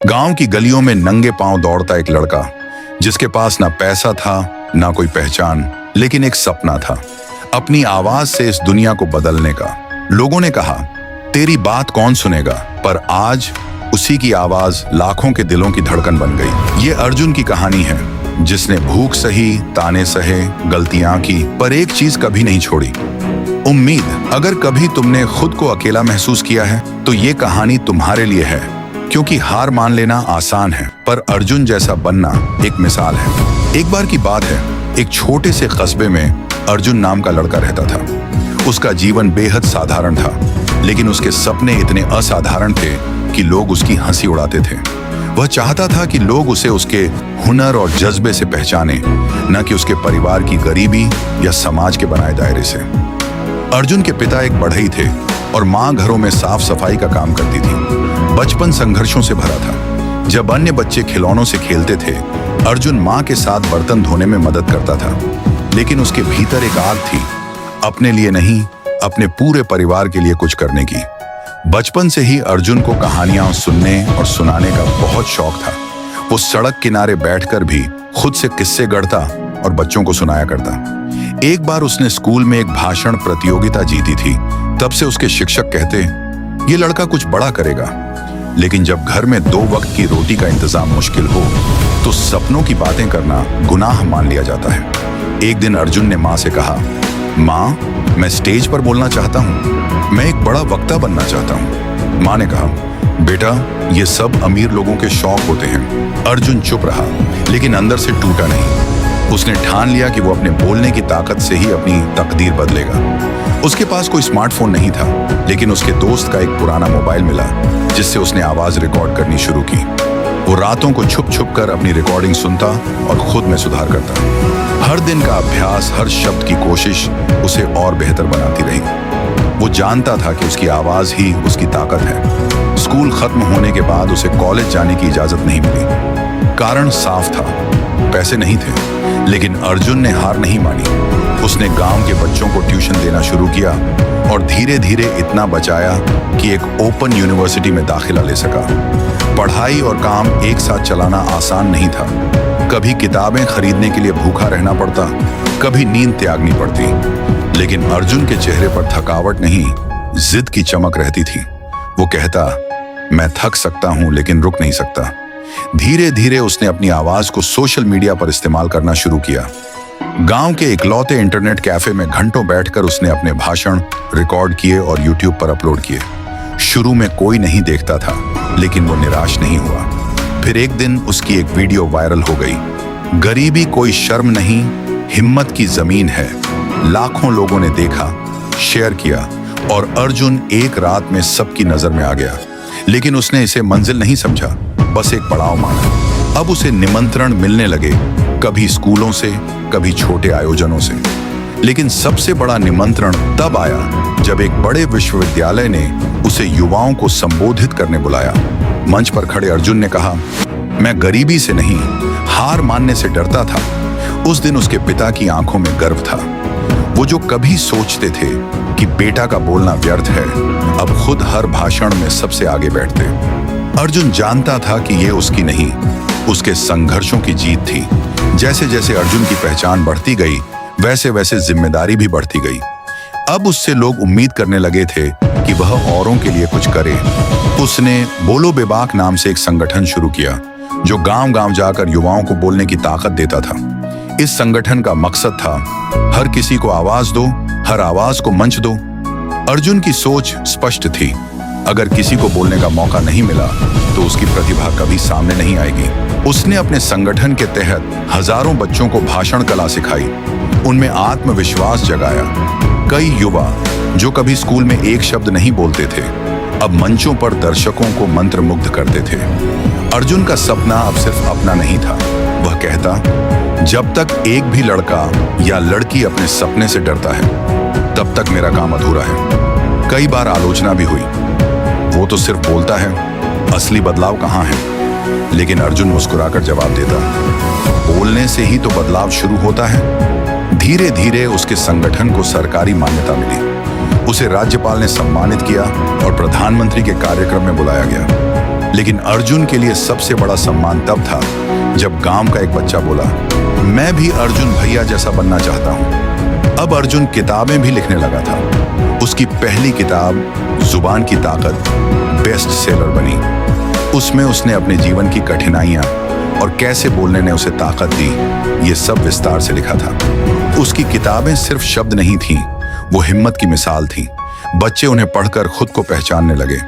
गांव की गलियों में नंगे पांव दौड़ता एक लड़का, जिसके पास ना पैसा था ना कोई पहचान, लेकिन एक सपना था अपनी आवाज से इस दुनिया को बदलने का। लोगों ने कहा, तेरी बात कौन सुनेगा, पर आज उसी की आवाज लाखों के दिलों की धड़कन बन गई। ये अर्जुन की कहानी है, जिसने भूख सही, ताने सहे, गलतियां की, पर एक चीज कभी नहीं छोड़ी, उम्मीद। अगर कभी तुमने खुद को अकेला महसूस किया है तो ये कहानी तुम्हारे लिए है, क्योंकि हार मान लेना आसान है, पर अर्जुन जैसा बनना एक मिसाल है। एक बार की बात है, एक छोटे से कस्बे में अर्जुन नाम का लड़का रहता था। उसका जीवन बेहद साधारण था, लेकिन उसके सपने इतने असाधारण थे कि लोग उसकी हंसी उड़ाते थे। वह चाहता था कि लोग उसे उसके हुनर और जज्बे से पहचाने, न कि उसके परिवार की गरीबी या समाज के बनाए दायरे से। अर्जुन के पिता एक बढ़ई थे और माँ घरों में साफ सफाई का काम करती थी। बचपन संघर्षों से भरा था। जब अन्य बच्चे खिलौनों से खेलते थे, अर्जुन माँ के साथ बर्तन धोने में मदद करता था, लेकिन उसके भीतर एक आग थी, अपने लिए नहीं, अपने पूरे परिवार के लिए कुछ करने की। बचपन से ही अर्जुन को कहानियां सुनने और सुनाने का बहुत शौक था। वो सड़क किनारे बैठकर भी खुद से किस्से गढ़ता और बच्चों को सुनाया करता। एक बार उसने स्कूल में एक भाषण प्रतियोगिता जीती थी। तब से उसके शिक्षक कहते, ये लड़का कुछ बड़ा करेगा। लेकिन जब घर में 2 वक्त की रोटी का इंतजाम मुश्किल हो, तो सपनों की बातें करना गुनाह मान लिया जाता है। एक दिन अर्जुन ने माँ से कहा, माँ, मैं स्टेज पर बोलना चाहता हूँ, मैं एक बड़ा वक्ता बनना चाहता हूँ। माँ ने कहा, बेटा, ये सब अमीर लोगों के शौक होते हैं। अर्जुन चुप रहा, लेकिन अंदर से टूटा नहीं। उसने ठान लिया कि वो अपने बोलने की ताकत से ही अपनी तकदीर बदलेगा। उसके पास कोई स्मार्टफोन नहीं था, लेकिन उसके दोस्त का एक पुराना मोबाइल मिला, जिससे उसने आवाज रिकॉर्ड करनी शुरू की। वो रातों को छुप छुप कर अपनी रिकॉर्डिंग सुनता और खुद में सुधार करता। हर दिन का अभ्यास, हर शब्द की कोशिश उसे और बेहतर बनाती रही। वो जानता था कि उसकी आवाज ही उसकी ताकत है। स्कूल खत्म होने के बाद उसे कॉलेज जाने की इजाजत नहीं मिली। कारण साफ था, पैसे नहीं थे। लेकिन अर्जुन ने हार नहीं मानी। उसने गांव के बच्चों को ट्यूशन देना शुरू किया और धीरे धीरे इतना बचाया कि एक ओपन यूनिवर्सिटी में दाखिला ले सका। पढ़ाई और काम एक साथ चलाना आसान नहीं था। कभी किताबें खरीदने के लिए भूखा रहना पड़ता, कभी नींद त्यागनी पड़ती। लेकिन अर्जुन के चेहरे पर थकावट नहीं, जिद की चमक रहती थी। वो कहता, मैं थक सकता हूं लेकिन रुक नहीं सकता। धीरे धीरे उसने अपनी आवाज को सोशल मीडिया पर इस्तेमाल करना शुरू किया। गांव के इकलौते इंटरनेट कैफे में घंटों बैठकर उसने अपने भाषण रिकॉर्ड किए और यूट्यूब पर अपलोड किए। शुरू में कोई नहीं देखता था, लेकिन वो निराश नहीं हुआ। फिर एक दिन उसकी एक वीडियो वायरल हो गई। गरीबी कोई शर्म नहीं, हिम्मत की जमीन है। लाखों लोगों ने देखा, शेयर किया और अर्जुन एक रात में सबकी नजर में आ गया। लेकिन उसने इसे मंजिल नहीं समझा, बस एक पड़ाव माना। अब उसे निमंत्रण मिलने लगे, कभी स्कूलों से, कभी छोटे आयोजनों से। लेकिन सबसे बड़ा निमंत्रण तब आया जब एक बड़े विश्वविद्यालय ने उसे युवाओं को संबोधित करने बुलाया। मंच पर खड़े अर्जुन ने कहा, मैं गरीबी से नहीं, हार मानने से डरता था। उस दिन उसके पिता की आंखों में गर्व था। वो जो कभी सोचते थे कि बेटा का बोलना व्यर्थ है, अब खुद हर भाषण में सबसे आगे बैठते। अर्जुन जानता था कि ये उसकी नहीं, उसके संघर्षों की जीत थी। जैसे जैसे अर्जुन की पहचान बढ़ती गई, वैसे वैसे जिम्मेदारी भी बढ़ती गई। अब उससे लोग उम्मीद करने लगे थे कि वह औरों के लिए कुछ करे। उसने बोलो बेबाक नाम से एक संगठन शुरू किया, जो गांव-गांव जाकर युवाओं को बोलने की ताकत देता था। इस संगठन का मकसद था, हर किसी को आवाज दो, हर आवाज को मंच दो। अर्जुन की सोच स्पष्ट थी, अगर किसी को बोलने का मौका नहीं मिला तो उसकी प्रतिभा कभी सामने नहीं आएगी। उसने अपने संगठन के तहत हजारों बच्चों को भाषण कला सिखाई, उनमें आत्मविश्वास जगाया। कई युवा जो कभी स्कूल में एक शब्द नहीं बोलते थे, अब मंचों पर दर्शकों को मंत्रमुग्ध करते थे। अर्जुन का सपना अब सिर्फ अपना नहीं था। वह कहता, जब तक एक भी लड़का या लड़की अपने सपने से डरता है, तब तक मेरा काम अधूरा है। कई बार आलोचना भी हुई, वो तो सिर्फ बोलता है, असली बदलाव कहाँ है? लेकिन अर्जुन मुस्कुराकर जवाब देता, बोलने से ही तो बदलाव शुरू होता है। धीरे धीरे उसके संगठन को सरकारी मान्यता मिली। उसे राज्यपाल ने सम्मानित किया और प्रधानमंत्री के कार्यक्रम में बुलाया गया। लेकिन अर्जुन के लिए सबसे बड़ा सम्मान तब था जब गांव का एक बच्चा बोला, मैं भी अर्जुन भैया जैसा बनना चाहता हूं। अब अर्जुन किताबें भी लिखने लगा था। उसकी पहली किताब जुबान की ताकत बेस्ट सेलर बनी। उसमें उसने अपने जीवन की कठिनाइयां और कैसे बोलने ने उसे ताकत दी, ये सब विस्तार से लिखा था। उसकी किताबें सिर्फ शब्द नहीं थीं, वो हिम्मत की मिसाल थी। बच्चे उन्हें पढ़कर खुद को पहचानने लगे।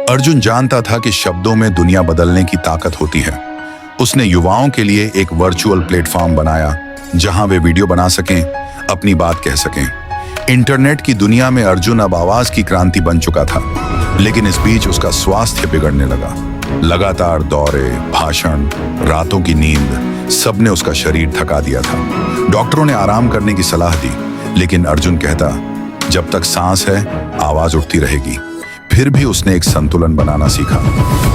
अर्जुन जानता था कि शब्दों में दुनिया बदलने की ताकत होती है। उसने युवाओं के लिए एक वर्चुअल प्लेटफॉर्म बनाया जहां वे वीडियो बना सकें, अपनी बात कह सकें। इंटरनेट की दुनिया में अर्जुन अब आवाज की क्रांति बन चुका था, लेकिन इस बीच उसका स्वास्थ्य बिगड़ने लगा। लगातार दौरे, भाषण, रातों की नींद, सबने उसका शरीर थका दिया था। डॉक्टरों ने आराम करने की सलाह दी, लेकिन अर्जुन कहता, जब तक सांस है आवाज उठती रहेगी। फिर भी उसने एक संतुलन बनाना सीखा।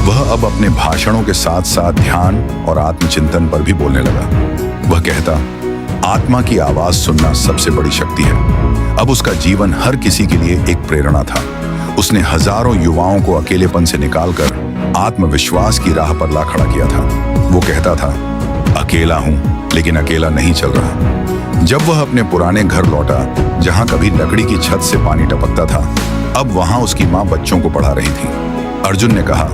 वह अब अपने भाषणों के साथ साथ ध्यान और आत्मचिंतन पर भी बोलने लगा। वह कहता, आत्मा की आवाज सुनना सबसे बड़ी शक्ति है। अब उसका जीवन हर किसी के लिए एक प्रेरणा था। उसने हजारों युवाओं को अकेलेपन से निकालकर आत्मविश्वास की राह पर ला खड़ा किया था। वो कहता था, अकेला हूं लेकिन अकेला नहीं चल रहा। जब वह अपने पुराने घर लौटा, जहां कभी लकड़ी की छत से पानी टपकता था, अब वहां उसकी मां बच्चों को पढ़ा रही थी। अर्जुन ने कहा,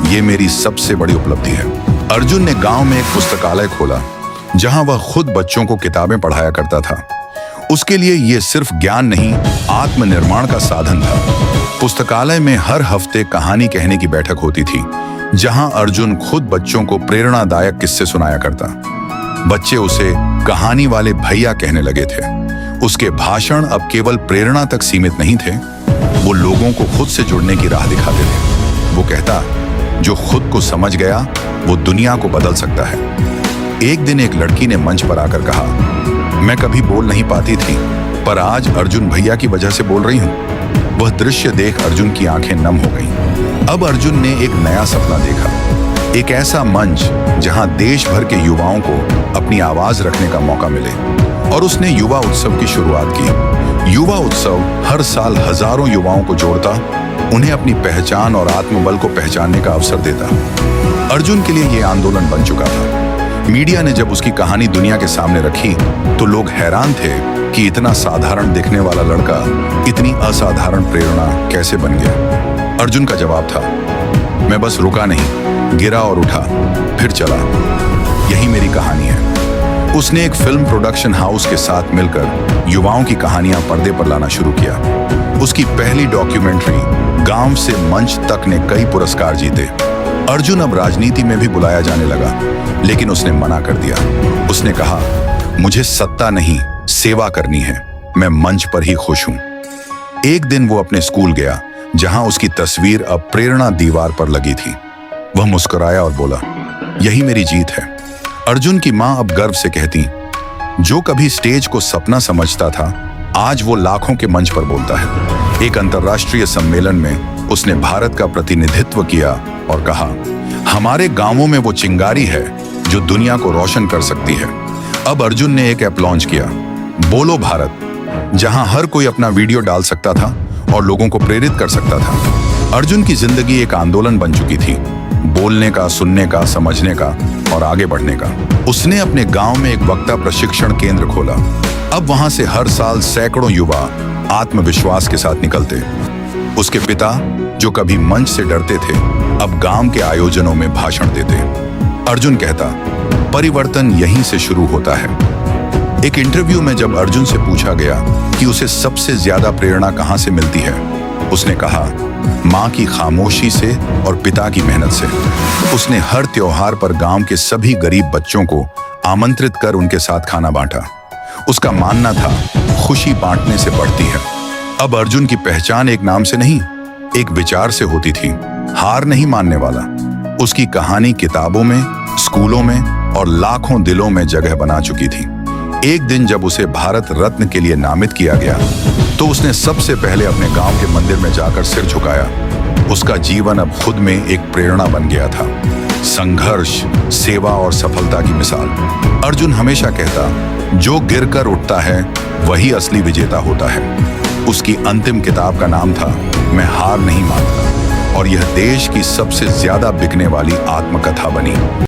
यह मेरी सबसे बड़ी उपलब्धि है। अर्जुन ने गांव में एक पुस्तकालय खोला जहां वह खुद बच्चों को किताबें पढ़ाया करता था। उसके लिए यह सिर्फ ज्ञान नहीं, आत्मनिर्माण का साधन था। पुस्तकालय में हर हफ्ते कहानी कहने की बैठक होती थी, जहां अर्जुन खुद बच्चों को प्रेरणादायक किस्से सुनाया करता। बच्चे उसे कहानी वाले भैया कहने लगे थे। उसके भाषण अब केवल प्रेरणा तक सीमित नहीं थे, वो लोगों को खुद से जुड़ने की राह दिखाते थे। वो कहता, जो खुद को समझ गया वो दुनिया को बदल सकता है। एक दिन एक लड़की ने मंच पर आकर कहा, मैं कभी बोल नहीं पाती थी, पर आज अर्जुन भैया की वजह से बोल रही हूँ। वह दृश्य देख अर्जुन की आंखें नम हो गईं। अब अर्जुन ने एक नया सपना देखा, एक ऐसा मंच जहां देश भर के युवाओं को अपनी आवाज रखने का मौका मिले। और उसने युवा उत्सव की शुरुआत की। युवा उत्सव हर साल हजारों युवाओं को जोड़ता, उन्हें अपनी पहचान और आत्मबल को पहचानने का अवसर देता। अर्जुन के लिए यह आंदोलन बन चुका था। मीडिया ने जब उसकी कहानी दुनिया के सामने रखी तो लोग हैरान थे कि इतना साधारण दिखने वाला लड़का इतनी असाधारण प्रेरणा कैसे बन गया। अर्जुन का जवाब था, मैं बस रुका नहीं, गिरा और उठा, फिर चला। यही मेरी कहानी है। उसने एक फिल्म प्रोडक्शन हाउस के साथ मिलकर युवाओं की कहानियां पर्दे पर लाना शुरू किया। उसकी पहली डॉक्यूमेंट्री गांव से मंच तक ने कई पुरस्कार जीते। अर्जुन अब राजनीति में भी बुलाया जाने लगा, लेकिन उसने मना कर दिया। उसने कहा, मुझे सत्ता नहीं, सेवा करनी है। मैं मंच पर ही खुश हूं। एक दिन वो अपने स्कूल गया, जहां उसकी तस्वीर अब प्रेरणा दीवार पर लगी थी। वह मुस्कुराया और बोला, यही मेरी जीत है। अर्जुन की मां अब गर्व से कहती, जो कभी स्टेज को सपना समझता था, आज वो लाखों के मंच पर बोलता है। एक अंतर्राष्ट्रीय सम्मेलन में उसने भारत का प्रतिनिधित्व किया और कहा, हमारे गांवों में वो चिंगारी है जो दुनिया को रोशन कर सकती है। अब अर्जुन ने एक ऐप लॉन्च किया, बोलो भारत, जहां हर कोई अपना वीडियो डाल सकता था और लोगों को प्रेरित कर सकता था। अर्जुन की जिंदगी एक आंदोलन बन चुकी थी, बोलने का, सुनने का, समझने का और आगे बढ़ने का। उसने अपने गांव में एक वक्ता प्रशिक्षण केंद्र खोला। अब वहां से हर साल सैकड़ों युवा आत्मविश्वास के साथ निकलते। उसके पिता, जो कभी मंच से डरते थे, अब गांव के आयोजनों में भाषण देते। अर्जुन कहता, परिवर्तन यहीं से शुरू होता है। एक इंटरव्यू में जब अर्जुन से पूछा गया कि उसे सबसे ज्यादा प्रेरणा कहां से मिलती है, उसने कहा, मां की खामोशी से और पिता की मेहनत से। उसने हर त्योहार पर गांव के सभी गरीब बच्चों को आमंत्रित कर उनके साथ खाना बांटा। उसका मानना था, खुशी बांटने से बढ़ती है। अब अर्जुन की पहचान एक नाम से नहीं, एक विचार से होती थी, हार नहीं मानने वाला। उसकी कहानी किताबों में, स्कूलों में और लाखों दिलों में जगह बना चुकी थी। एक दिन जब उसे भारत रत्न के लिए नामित किया गया, तो उसने सबसे पहले अपने गांव के मंदिर में जाकर सिर झुकाया। उसका जीवन अब खुद में एक प्रेरणा बन गया था, संघर्ष, सेवा और सफलता की मिसाल। अर्जुन हमेशा कहता, जो गिरकर उठता है वही असली विजेता होता है। उसकी अंतिम किताब का नाम था, मैं हार नहीं मानता। और यह देश की सबसे ज्यादा बिकने वाली आत्मकथा बनी।